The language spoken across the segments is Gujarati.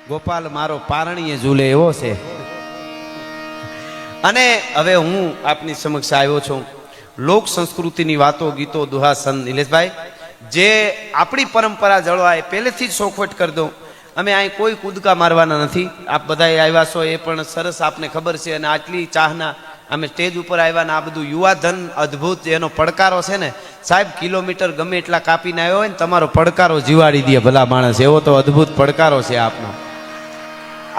ગોપાલ મારો પારણીએ ઝૂલે એવો છે. અને હવે હું આપની સમક્ષ આવ્યો છું લોક સંસ્કૃતિની વાતો, ગીતો, દુહા, સંત નિલેશભાઈ જે આપણી પરંપરા જળવાય પહેલેથી જ ચોખવટ કરી દઉં. અમે અહીં કોઈ કૂદકા મારવાના નથી. આપ બધા આવ્યા છો એ પણ સરસ આપને ખબર છે. અને આટલી ચાહના અમે સ્ટેજ ઉપર આવ્યા ને આ બધું યુવાધન અદ્ભુત એનો પડકારો છે ને સાહેબ, કિલોમીટર ગમે એટલા કાપીને આવ્યો હોય ને તમારો પડકારો જીવાડી દે ભલા માણસ, એવો તો અદ્ભુત પડકારો છે આપનો.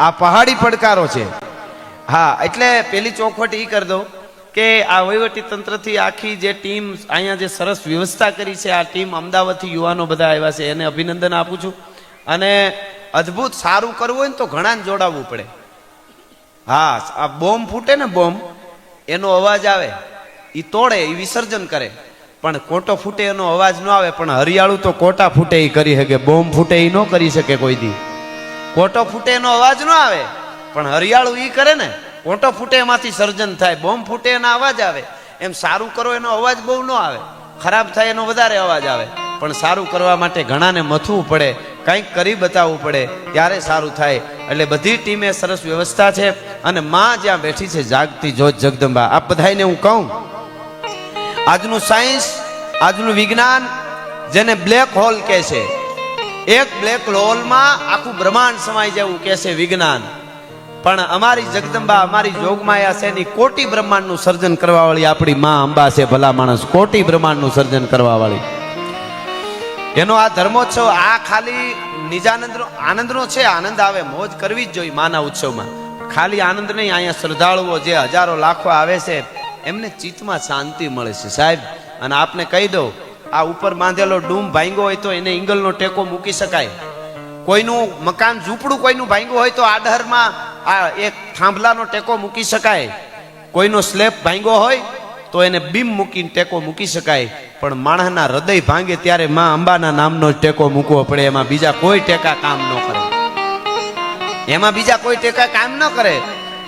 આ પહાડી પડકારો છે. હા, એટલે પેલી ચોખવટ એ કરી દો કે આ વહીવટી તંત્રથી આખી જે ટીમ અહીંયા જે સરસ વ્યવસ્થા કરી છે, આ ટીમ અમદાવાદથી યુવાનો બધા આવ્યા છે, એને અભિનંદન આપું છું. અને અદ્ભુત સારું કરવું હોય ને તો ઘણાને જોડાવવું પડે. હા, આ બોમ્બ ફૂટે ને, બોમ્બ એનો અવાજ આવે, એ તોડે, એ વિસર્જન કરે, પણ કોટો ફૂટે એનો અવાજ ન આવે. પણ હરિયાળું તો કોટા ફૂટે એ કરી શકે, બોમ્બ ફૂટે એ ન કરી શકે કોઈ દી. કોટો ફૂટે એનો અવાજ ન આવે, પણ હરિયાળું એ કરે ને, કોટો ફૂટે એમાંથી સર્જન થાય, બોમ્બ ફૂટે એનો અવાજ આવે. એમ સારું કરો એનો અવાજ બહુ ન આવે, ખરાબ થાય એનો વધારે અવાજ આવે. પણ સારું કરવા માટે ઘણાને મથવું પડે, કંઈક કરી બતાવવું પડે, ત્યારે સારું થાય. એટલે બધી ટીમે સરસ વ્યવસ્થા છે. અને માં જ્યાં બેઠી છે જાગતી જોત જગદંબા, આપ બધાને હું કહું, આજનું સાયન્સ, આજનું વિજ્ઞાન જેને બ્લેક હોલ કહે છે, એક બ્લેક હોલમાં આખું બ્રહ્માંડ સમાઈ જવું કહે છે વિજ્ઞાન. પણ અમારી જગદંબા, અમારી જોગમાયા છે ની કોટી બ્રહ્માંડનું સર્જન કરવા વાળી આપણી માં અંબા છે ભલા માણસ, કોટી બ્રહ્માંડનું સર્જન કરવા વાળી. એનો આ ધર્મોત્સવ આ ખાલી નિજાનંદનો આનંદનો છે. આનંદ આવે, મોજ કરવી જ જોઈએ માના ઉત્સવમાં. ખાલી આનંદ નહીં, અહીંયા શ્રદ્ધાળુઓ જે હજારો લાખો આવે છે એમને ચિત્તમાં શાંતિ મળે છે સાહેબ. અને આપને કહી દઉં, આ ઉપર બાંધેલો ડૂમ ભાંગ્યો હોય તો એને ઈંગલનો ટેકો મૂકી શકાય. કોઈનું મકાન ઝૂંપડું કોઈનું ભાંગ્યું હોય તો આડહરમાં આ એક થાંભલાનો ટેકો મૂકી શકાય. કોઈનો સ્લેબ ભાંગ્યો હોય તો એને બીમ મૂકીને ટેકો મૂકી શકાય. પણ માણસના હૃદય ભાંગે ત્યારે માં અંબાના નામનો ટેકો મૂકવો પડે. એમાં બીજા કોઈ ટેકા કામ ન કરે, એમાં બીજા કોઈ ટેકા કામ ન કરે.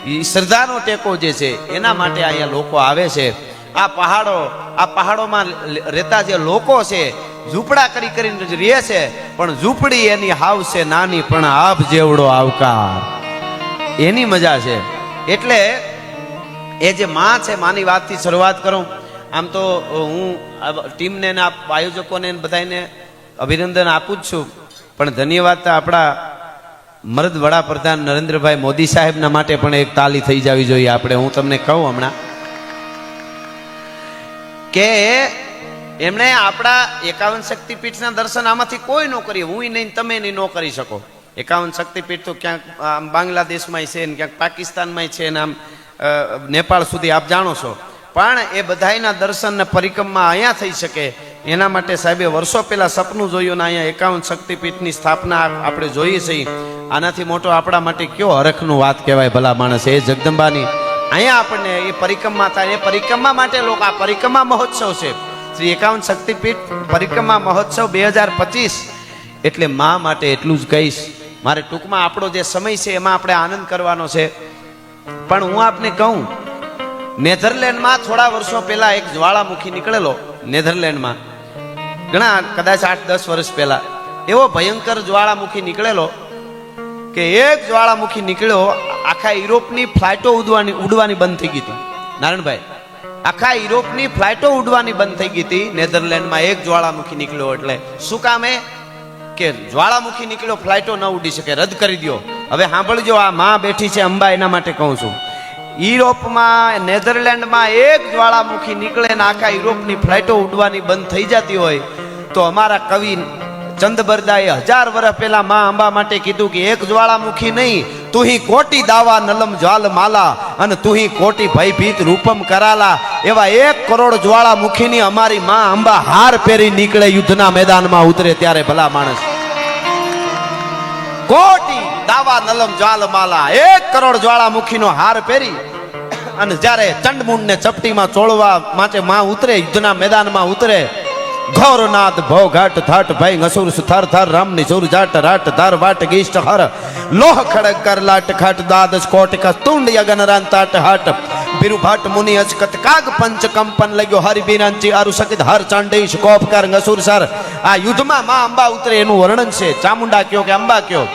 એ શ્રદ્ધાનો ટેકો જે છે એના માટે અહીંયા લોકો આવે છે. આ પહાડોમાં રહેતા જે લોકો છે ઝૂંપડા કરી કરીને રહે છે, પણ ઝૂંપડી એની હાવ છે નાની, પણ આભ જેવડો આવકાર, એની મજા છે. એટલે એ જે માં છે, માની વાતથી શરૂઆત કરું. આમ તો હું ટીમને ને આયોજકોને બધાને અભિનંદન આપું જ છું, પણ ધન્યવાદ તો આપણા મર્દ વડાપ્રધાન નરેન્દ્રભાઈ મોદી સાહેબના માટે પણ એક તાલી થઈ જવી જોઈએ આપણે. હું તમને કહું હમણાં કે એમણે આપણા 51 શક્તિપીઠના દર્શન આમાંથી કોઈ ન કરીએ, હું નહીં, તમે નહીં ન કરી શકો. 51 શક્તિપીઠ તો ક્યાંક આમ બાંગ્લાદેશમાં છે ને ક્યાંક પાકિસ્તાનમાં છે ને આમ નેપાળ સુધી આપ જાણો છો. પણ એ બધાયના દર્શન ને પરિક્રમા અહીંયા થઈ શકે એના માટે સાહેબે વર્ષો પહેલા સપનું જોયું ને અહીંયા 51 શક્તિપીઠની સ્થાપના આપણે જોઈએ છીએ. આનાથી મોટો આપણા માટે કયો હરખનું વાત કહેવાય ભલા માણસ. એ જગદંબાની અહીંયા આપણને એ પરિક્રમા થાય, એ પરિક્રમા માટે લોકો, આ પરિક્રમા મહોત્સવ છે શ્રી 51 શક્તિપીઠ પરિક્રમા મહોત્સવ 2025. એટલે મા માટે એટલું જ કહીશ. મારે ટૂંકમાં આપણો જે સમય છે એમાં આપણે આનંદ કરવાનો છે. પણ હું આપને કહું, નેધરલેન્ડમાં થોડા વર્ષો પહેલા એક જ્વાળામુખી નીકળેલો. નેધરલેન્ડમાં ઘણા, કદાચ 8-10 વર્ષ પહેલા એવો ભયંકર જ્વાળામુખી નીકળેલો કે એક જ્વાળામુખી નીકળ્યો, આખા યુરોપની ફ્લાઇટો ઉડવાની બંધ થઈ ગઈ હતી. નારાયણભાઈ, આખા યુરોપની ફ્લાઇટો ઉડવાની બંધ થઈ ગઈ હતી નેધરલેન્ડમાં એક જ્વાળામુખી નીકળ્યો. એટલે શું કામ એ કે જ્વાળામુખી નીકળ્યો, ફ્લાઇટો ન ઉડી શકે, રદ કરી દો. હવે સાંભળજો, આ માં બેઠી છે અંબા, એના માટે કહું છું. યુરોપમાં, નેધરલેન્ડમાં એક જ્વાળામુખી નીકળે ને આખા યુરોપની ફ્લાઇટો ઉડવાની બંધ થઈ જતી હોય તો અમારા કવિ ચંદબરદાએ 1000 વર્ષ પહેલા માં અંબા માટે કીધું કે એક જ્વાળામુખી નહીં, તુહી કોટી દાવા નલમ જ્વાલ માલા અને તુહી કોટી ભયભીત રૂપમ કરાલા. એવા 1 કરોડ જ્વાળામુખીની અમારી માં અંબા હાર પહેરી નીકળે, યુદ્ધના મેદાનમાં ઉતરે ત્યારે ભલા માણસ. કોટી દાવા નલમ જ્વાલ માલા, 1 કરોડ જ્વાળામુખીનો હાર પહેરી અને જ્યારે ચંડમુંડને ચપટીમાં ચોળવા માટે માં ઉતરે, યુદ્ધના મેદાનમાં ઉતરે. ઘોરનાથ ભો ઘાટ થાટ ભાઈ ngસુર સુથાર થાર રામની ચોર જાટ રાટ ધાર વાટ ગીષ્ટ હર લોહ ખડક કર લાટ ખાટ દાદસ કોટ કા તુંડ યગન રાન તાટ હાટ બિરુ ભાટ મુનિ અચકત કાગ પંચ કંપન લગ્યો હરિ બિરાંચી આરુ સકિત હર ચાંડેશ કોપ કર ngસુર સર. આ યુદ્ધમાં માં અંબા ઉતરે એનું વર્ણન છે. ચામુંડા કયો કે અંબા કયો,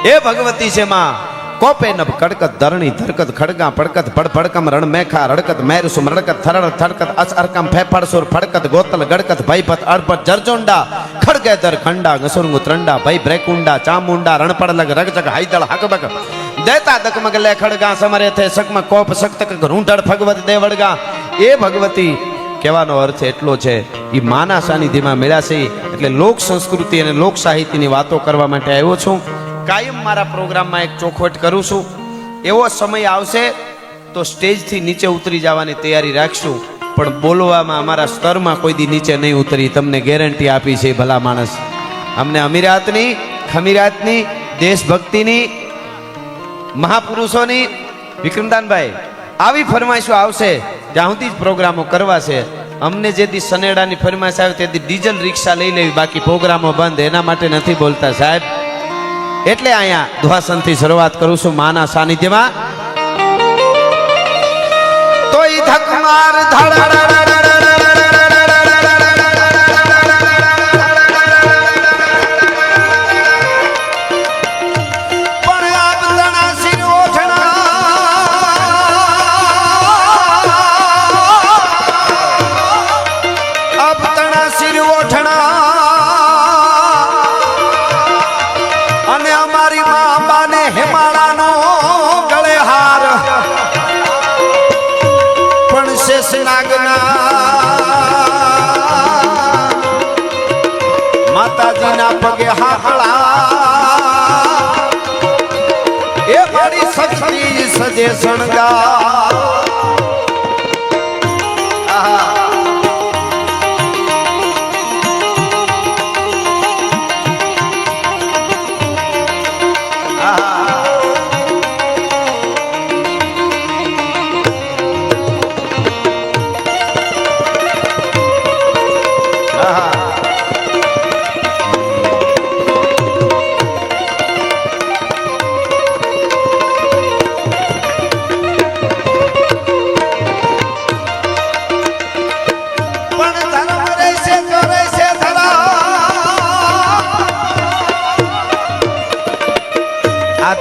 એ ભગવતી છે માં કોપે નભ કડકત ધરણી ધરકત ખડગા પડકત ભડભડકમ રણ મેખા રડકત મેરસુમ રડકત થરડ થડકત અસ અરકમ ફેફાડસુર ફડકત ગોતલ ગડકત ભયપત અડપત જરજોંડા ખડગેધર ખંડા ગસુરંગુ ત્રંડા ભય બ્રેકુંડા ચામુંડા રણપડલગ રગજગ હાઈદળ હકબક દેતા દકમગ લે ખડગા સમરે થે સકમ કોપ સક્તક રૂંઢળ ભગવત દેવડગા એ ભગવતી કહેવાનો અર્થ એટલો છે એ માના સાનિધ્યમાં મળ્યા છે એટલે લોક સંસ્કૃતિ અને લોક સાહિત્યની વાતો કરવા માટે આવ્યો છું કાયમ મારા પ્રોગ્રામમાં એક ચોખવટ કરું છું એવો સમય આવશે તો સ્ટેજથી નીચે ઉતરી જવાની તૈયારી રાખશું પણ બોલવામાં અમારા સ્તરમાં કોઈ દી નીચે નહીં ઉતરી તમને ગેરંટી આપી છે ભલા માણસ અમને અમીરાતની ખમીરાતની દેશભક્તિની મહાપુરુષોની વિક્રમદાનભાઈ આવી ફરમાઈશો આવશે જ્યાં સુધી જ પ્રોગ્રામો કરવા છે અમને જે દી સનેડાની ફરમાઈશ આવે તે દી ડીઝલ રિક્ષા લઈ લેવી બાકી પ્રોગ્રામો બંધ એના માટે નથી બોલતા સાહેબ એટલે અહીંયા ધ્વાસનથી શરૂઆત કરું છું માના સાનિધ્યમાં તો ઈ ધકમાર માતાજીના પગે હાકળા એ મારી શક્તિ સજે શણગા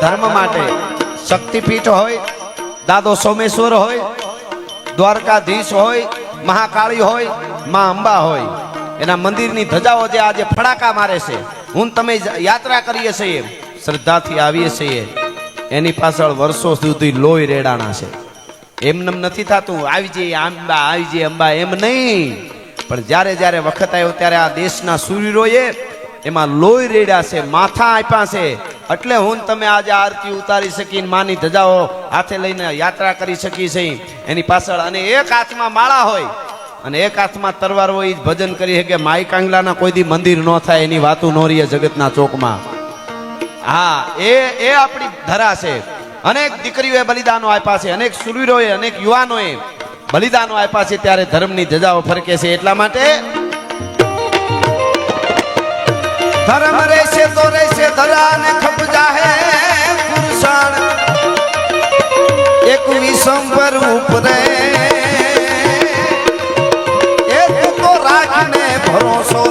ધર્મ માટે શક્તિપીઠ હોય દાદો સોમેશ્વર હોય દ્વારકાધીશ હોય મહાકાળી હોય માં અંબા હોય એના મંદિરની ધજાઓ જે આજે ફડાકા મારે છે હું તમે યાત્રા કરીએ છીએ શ્રદ્ધાથી આવીએ છીએ એની પાછળ વર્ષો સુધી લોહી રેડાણા છે એમને નથી થતું આવી જઈએ અંબા આવી જઈએ અંબા એમ નહીં પણ જ્યારે જ્યારે વખત આવ્યો ત્યારે આ દેશના સૂર્યોએ એમાં લોહી રેડ્યા છે માથા આપ્યા છે એટલે હું તમે આજે આરતી ઉતારી શકીને માની ધજાઓ હાથે લઈને યાત્રા કરી શકી છે એની પાછળ અને એક હાથમાં માળા હોય અને એક હાથમાં તરવાર હોય ભજન કરી કે માઈ કાંગલાના કોઈ દી મંદિર ન થાય એની વાતું નો રહીએ જગતના ચોકમાં હા એ આપણી ધરા છે અનેક દીકરીઓએ બલિદાનો આપ્યા છે અનેક શૂરવીરોએ અનેક યુવાનોએ બલિદાનો આપ્યા છે ત્યારે ધર્મની ધજાઓ ફરકે છે એટલા માટે ધર્મ રહેશે તો રહેશે ધરા ને ખપ જાહે પુરુષાણ એક વિસંબર ઉપરે એ તો રાખને ભરોસો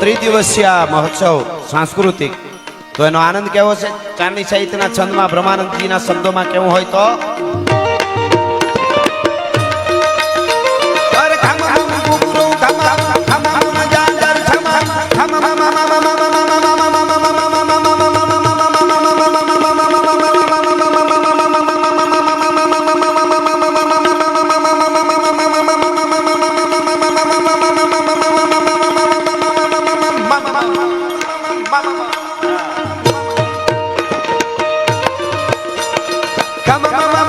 ત્રિદિવસીય મહોત્સવ સાંસ્કૃતિક તો એનો આનંદ કેવો છે ચારણી સાહિત્યના છંદમાં બ્રહ્માનંદજીના શબ્દોમાં કેવું હોય તો Come on,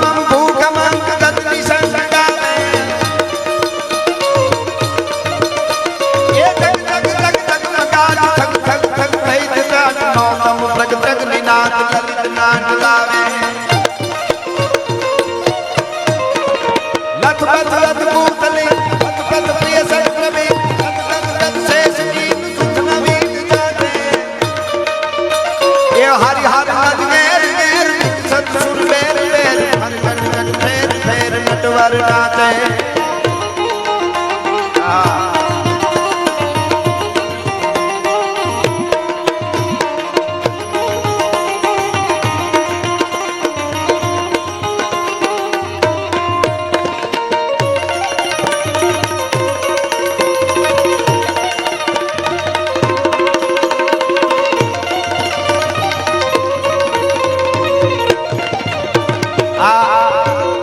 અદ્ભુત અદ્ભુતલી અદ્ભુત પ્રિય સંક્રમી અદ્ભુત શેષ કી સુખ નવી જાતે એ હરિ હરિ મેર મેર સત્સુર મેર મેર હરિ હરિ ફેર ફેર નટવર નાચે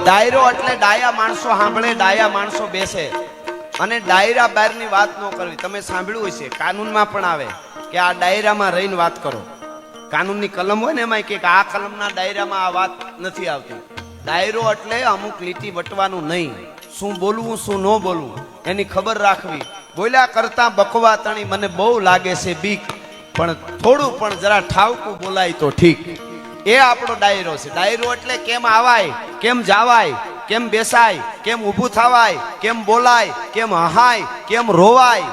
ડાયરો એટલે ડાયા માણસો સાંભળે, ડાયા માણસો બેસે અને ડાયરા બહારની વાત ન કરવી. તમે સાંભળ્યું હશે કાનૂનમાં પણ આવે કે આ ડાયરામાં રહીને વાત કરો. કાનૂનની કલમ હોય ને એમાં કે આ કલમના ડાયરામાં આ વાત નથી આવતી. ડાયરો એટલે અમુક લીટી વટવાનું નહીં, શું બોલવું શું ન બોલવું એની ખબર રાખવી. બોલ્યા કરતા બકવા તણી મને બહુ લાગે છે બીક, પણ થોડું પણ જરા ઠાવકું બોલાય તો ઠીક. એ આપણો ડાયરો છે. ડાયરો એટલે કેમ આવાય, કેમ જાવાય, કેમ બેસાય, કેમ ઊભું થવાય, કેમ બોલાય, કેમ હહાય, કેમ રોવાય,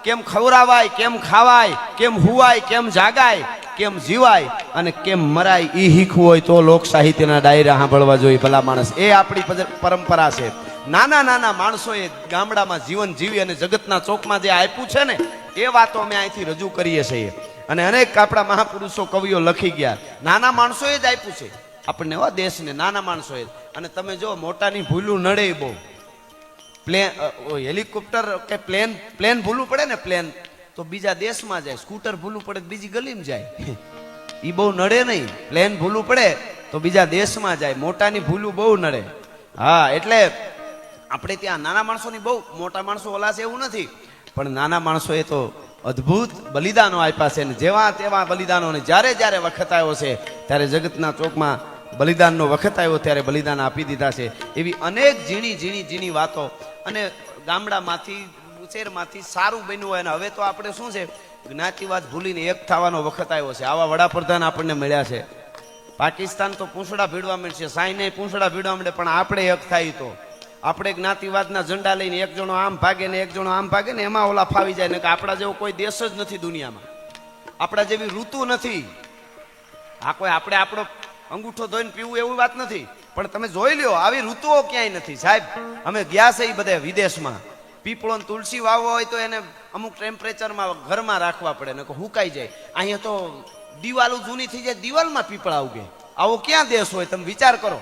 કેમ ખવરાવાય, કેમ ખાવાય, કેમ હુવાય, કેમ જાગાય, કેમ જીવાય અને કેમ મરાય. ઈ શીખવું હોય તો લોક સાહિત્યના ડાયરા સાંભળવા જોઈએ ભલા માણસ. એ આપણી પરંપરા છે. નાના નાના માણસોએ ગામડામાં જીવન જીવી અને જગતના ચોકમાં જે આપ્યું છે ને એ વાતો અમે અહીંથી રજૂ કરીએ છીએ. અને અનેક આપણા મહાપુરુષો કવિઓ લખી ગયા. નાના માણસોએ જ આપ્યું છે આપણને એવા દેશને, નાના માણસોએ. અને તમે જો મોટાની ભૂલું નડે બહુ. પ્લેન હેલિકોપ્ટર કે પ્લેન ભૂલું પડે ને પ્લેન તો બીજા દેશમાં જાય. સ્કૂટર ભૂલું પડે બીજી ગલીમાં જાય. એ બહુ નડે નહીં. પ્લેન ભૂલું પડે તો બીજા દેશમાં જાય. મોટાની ભૂલું બહુ નડે. હા, એટલે આપણે ત્યાં નાના માણસોની બહુ, મોટા માણસો ઓલા છે એવું નથી, પણ નાના માણસોએ તો અદ્ભુત બલિદાનો આપ્યા છે. જેવા તેવા બલિદાનો, જ્યારે જ્યારે વખત આવ્યો છે ત્યારે જગતના ચોકમાં બલિદાનનો વખત આવ્યો ત્યારે બલિદાન આપી દીધા છે. એવી અનેક ઝીણી ઝીણી ઝીણી વાતો. અને ગામડામાંથી ઉછેરમાંથી સારું બન્યું હોય. અને હવે તો આપણે શું છે, જ્ઞાતિવાદ ભૂલીને એક થવાનો વખત આવ્યો છે. આવા વડાપ્રધાન આપણને મળ્યા છે. પાકિસ્તાન તો પૂંછડા ભીડવા મળશે, સાઈને પૂંછડા ભીડવા મળે, પણ આપણે એક થાય તો આપણે જ્ઞાતિવાદના ઝંડા લઈને એક જણો આમ ભાગે ને એક જણો આમ ભાગે ને એમાં ઓલા ફાવી જાય ને કે આપણા જેવો કોઈ દેશ જ નથી દુનિયામાં, આપણા જેવી ઋતુ નથી. આ કોઈ આપણે આપણો અંગૂઠો ધોઈને પીવું એવી વાત નથી, પણ તમે જોઈ લ્યો આવી ઋતુઓ ક્યાંય નથી સાહેબ. અમે ગયા છે એ બધા વિદેશમાં, પીપળો ને તુલસી વાવવો હોય તો એને અમુક ટેમ્પરેચરમાં ઘરમાં રાખવા પડે ને હુકાઈ જાય. અહીંયા તો દિવાલો જૂની થઈ જાય, દિવાલમાં પીપળા ઉગે. આવો ક્યાં દેશ હોય તમે વિચાર કરો.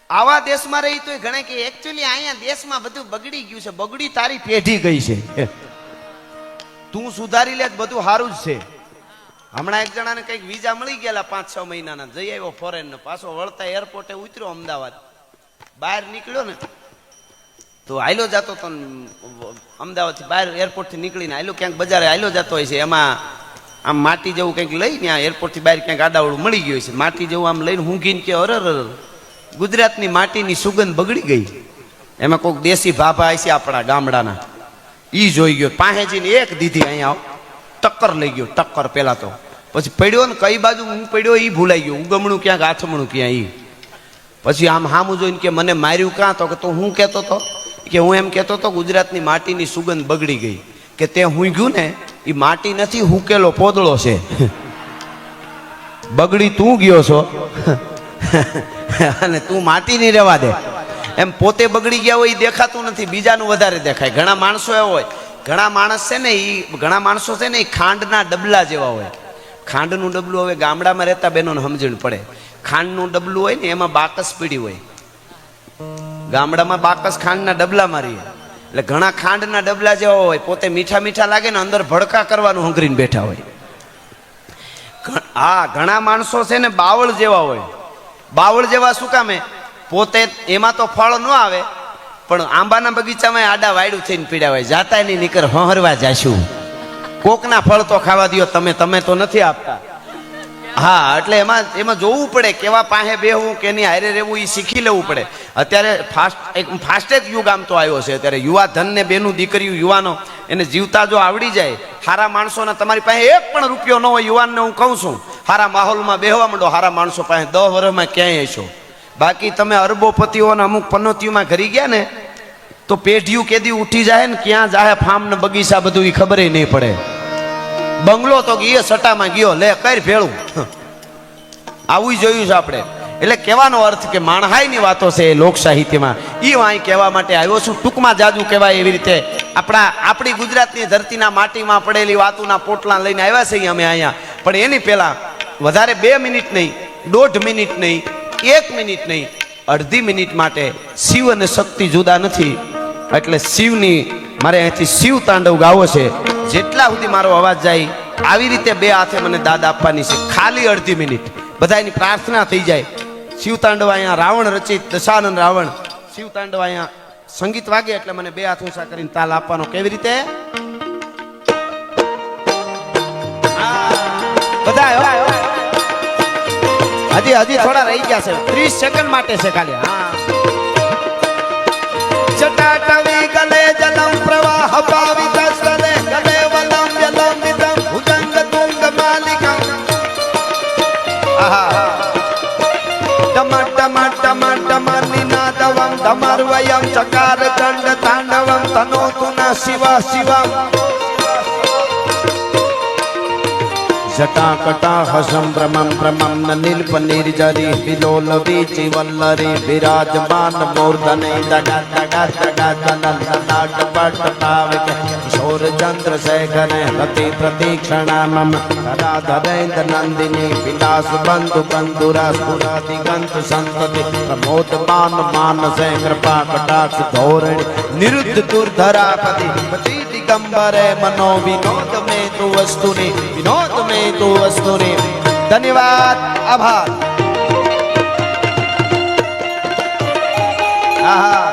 આવા દેશમાં રહી તો ઘણા કે એકચ્યુઅલી અહીંયા દેશમાં બધું બગડી ગયું છે. બગડી તારી પેઢી ગઈ છે, તું સુધારી લે બધું સારું જ છે. હમણાં એક જણાને કઈક વિઝા મળી ગયેલા 5-6 મહિનાના, જઈ આવ્યો ફોરેન ને પાછો વળતા એરપોર્ટે ઉતર્યો અમદાવાદ. બહાર નીકળ્યો ને તો હાલ્યો જતો તો અમદાવાદ થી બહાર એરપોર્ટ થી નીકળીને હાલ્યો ક્યાંક બજારે હાલ્યો જતો હોય છે. એમાં આમ માટી જેવું કંઈક લઈ ત્યાં એરપોર્ટ થી બહાર ક્યાંક આડાવડું મળી ગયું છે. માટી જેવું આમ લઈને ઊંઘીને કે અરર ગુજરાતની માટીની સુગંધ બગડી ગઈ. એમાં કોઈક દેશી ભાભા છે આપણા ગામડાના, ઈ જોઈ ગયો, પાસે જઈને એક દીધી અહીંયા ટક્કર લઈ ગયો. ટક્કર પેલા તો પછી પડ્યો ને કઈ બાજુ હું પડ્યો ઈ ભૂલાઈ ગયો. ઉગમણું ક્યાંક આથમણું ક્યાં ઈ. પછી આમ હામું જોઈને કે મને માર્યું કાં, તો કે તું હું કહેતો હતો કે હું એમ કહેતો હતો ગુજરાતની માટીની સુગંધ બગડી ગઈ. કે તે હું ગયું ને એ માટી નથી, હુકેલો પોદળો છે. બગડી તું ગયો છો અને તું માટી નહીં રહેવા દે. એમ પોતે બગડી ગયા હોય એ દેખાતું નથી, બીજાનું વધારે દેખાય. ઘણા માણસો એવા હોય, ઘણા માણસ છે ને ઘણા માણસો છે ને એ ખાંડના ડબલા જેવા હોય. ખાંડનું ડબલું, હવે ગામડામાં રહેતા બહેનોને સમજણ પડે. ખાંડનું ડબલું હોય ને એમાં બાકસ પીડી હોય. ગામડામાં બાકસ ખાંડના ડબલામાં રહીએ એટલે ઘણા ખાંડના ડબલા જેવા હોય. પોતે મીઠા મીઠા લાગે ને અંદર ભડકા કરવાનું હંગરીને બેઠા હોય. હા, ઘણા માણસો છે ને બાવળ જેવા હોય. બાવળ જેવા શું કામે? પોતે એમાં તો ફળ ન આવે પણ આંબાના બગીચામાં આડા વાયડું થઈને પીડ્યા હોય. જાતા નહીં નીકળ હરવા જાશું, કોકના ફળ તો ખાવા દો તમે તો નથી આપતા. હા, એટલે એમાં જોવું પડે કેવા પાસે બેહવું કેની હારે રહેવું એ શીખી લેવું પડે. અત્યારે ફાસ્ટેજ યુગ આમ તો આવ્યો છે. અત્યારે યુવા ધન ને બેનું દીકરીઓ યુવાનો એને જીવતા જો આવડી જાય, સારા માણસોના તમારી પાસે એક પણ રૂપિયો ન હોય, યુવાનને હું કહું છું હારા માહોલમાં બેહવા માંડો. હારા માણસો પાસે 10 વર્ષમાં ક્યાંય હશો. બાકી તમે અરબોપતિઓ ને અમુક પનોતીઓમાં ઘરી ગયા ને તો પેઢીયું કેદી ઉઠી જાય ને ક્યાં જાય ફાર્મ ને બગીચા બધું એ ખબર નહીં પડે. બંગલો તો ગયો સટામાં ગયો લે કઈ ભેળું આવું જોયું છે આપણે. એટલે કહેવાનો અર્થ કે માણહાઈની વાતો છે લોક સાહિત્યમાં એ વાંઈ કહેવા માટે આવ્યો છું. ટૂંકમાં જાજુ કહેવાય એવી રીતે આપણી ગુજરાતની ધરતીના માટીમાં પડેલી વાતોના પોટલા લઈને આવ્યા છે અમે અહીંયા. પણ એની પહેલા વધારે 2 મિનિટ નહીં, 1.5 મિનિટ નહીં, 1 મિનિટ નહીં, અડધી મિનિટ માટે શિવ અને શક્તિ જુદા નથી. એટલે શિવની મારે અહીંથી શિવ તાંડવ ગાવો છે. જેટલા સુધી મારો અવાજ જાય આવી રીતે 2 હાથે મને દાદ આપવાની છે. ખાલી અડધી મિનિટ બધાની પ્રાર્થના થઈ જાય. શિવ તાંડવ અહીંયા રાવણ રચિત દશાનંદ રાવણ શિવ તાંડવ અહીંયા સંગીત વાગે એટલે મને 2 હાથ ઊંચા કરીને તાલ આપવાનો. કેવી રીતે? બધા હજી થોડા રહી ગયા છે. 30 સેકન્ડ માટે છે ખાલી. હા જટાટવી ગલે જલમ પ્રવાહ પાવિત સ્થલે ગલે વલમ જલમ વિદમ ભુજંગ તુંગ માલિકમ. આહા ટમ ટમ ટમ ટમ નિનાદવમ ધમર્વયમ ચકાર ચંડ તાંડવમ તનોતુ ન શિવ શિવમ. જટાકટા હસમ ભ્રમમ ભ્રમમ ન નીલપ નિર્જરી વિલોલ વીચી વલ્લરી વિરાજમાન મૂર્ધને દગા દગા દગા દનલાટ પટ પાવિક કિશોર ચંદ્ર શેખરે રતિ પ્રતીક્ષણા મમ રાધરેન્દ્ર નંદિની વિલાસ બંધુ બંધુરા સ્ફુરતિ ગંત સંતતિ પ્રમોદ માન માનસે કૃપા કટાક્ષ ધોરણી નિરુદ્ધ દુર્ધરાપતિ પતિ દિગંબરે મનો વિનોદ મે તુ વસ્તુની વિનોદ મે તુ વસ્તુની. ધન્યવાદ, આભાર. આહા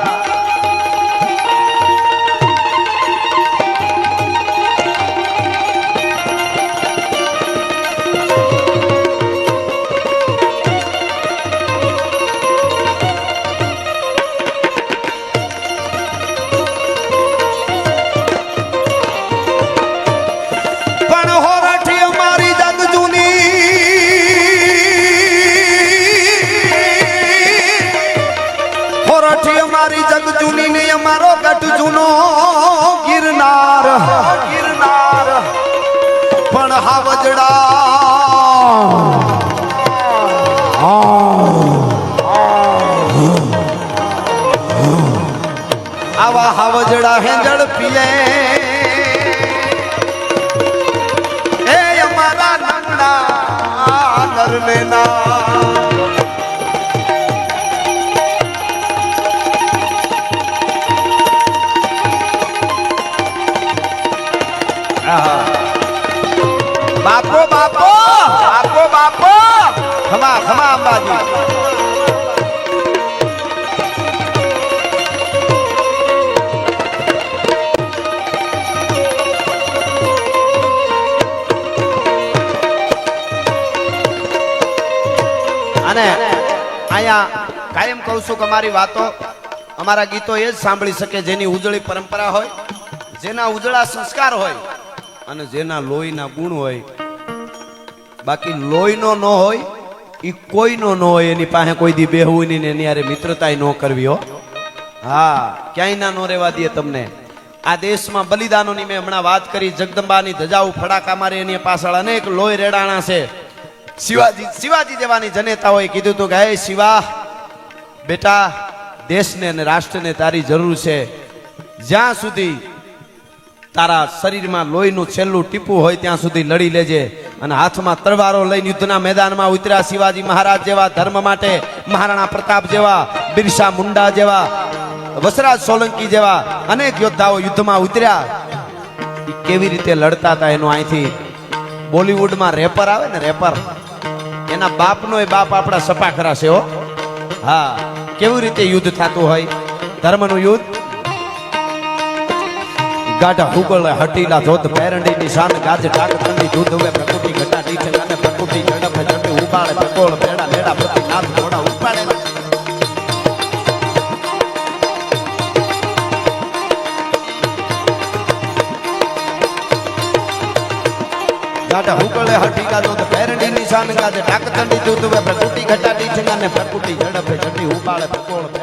જૂનો ગિરનાર ગિરનાર પણ હાવજડા આવા હાવજડા હેંજળ પીએ એ અમારા નાના નરને ના. બાપો બાપો બાપો બાપો ખમા ખમા અંબાજી. અને અહીંયા કાયમ કહું છું કે અમારી વાતો અમારા ગીતો એ જ સાંભળી શકે જેની ઉજળી પરંપરા હોય, જેના ઉજળા સંસ્કાર હોય અને જેના લોહીના ગુણ હોય. બાકી લોહીનો ન હોય એ કોઈનો ન હોય. એની પાસે કોઈ દી બેહવું નહીં ને એની યારે મિત્રતા ન કરવી હો. હા ક્યાંય ના નો રહેવા દે તમને. આ દેશમાં બલિદાનોની મેં હમણાં વાત કરી. જગદંબાની ધજાઓ ફડાકા મારે એની પાછળ અનેક લોહી રેડાણા છે. શિવાજી દેવાની જનેતાઓએ કીધું હતું કે હે શિવા બેટા દેશને અને રાષ્ટ્રને તારી જરૂર છે. જ્યાં સુધી તારા શરીરમાં લોહીનું છેલ્લું ટીપું હોય ત્યાં સુધી લડી લેજે. અને હાથમાં તલવારો લઈને યુદ્ધના મેદાનમાં ઉતર્યા શિવાજી મહારાજ જેવા, ધર્મ માટે મહારાણા પ્રતાપ જેવા, બિરસા મુંડા જેવા, વસરાજ સોલંકી જેવા અનેક યોદ્ધાઓ યુદ્ધમાં ઉતર્યા. કેવી રીતે લડતા હતા એનું અહીંથી બોલિવૂડમાં રેપર આવે ને, રેપર એના બાપનો એ બાપ આપણા સપાખરા છે હો. હા કેવી રીતે યુદ્ધ થતું હોય, ધર્મનું યુદ્ધ. ગાઢા હુગળ હટીલા ધોધ પેરંડી ની શાન ગાજ ડાક ઠંડી દૂધ હવે પ્રકૃતિ ઘટા ડીઠ અને પ્રકૃતિ ઝડપ ઝડપી ઉપાડે ભગોળ પેડા લેડા પ્રતિ નાથ ઘોડા ઉપાડે. ગાઢા હુગળ હટીલા ધોધ પેરંડી ની શાન ગાજ ડાક ઠંડી દૂધ હવે પ્રકૃતિ ઘટા ડીઠ અને પ્રકૃતિ ઝડપ ઝડપી બાળક કોણ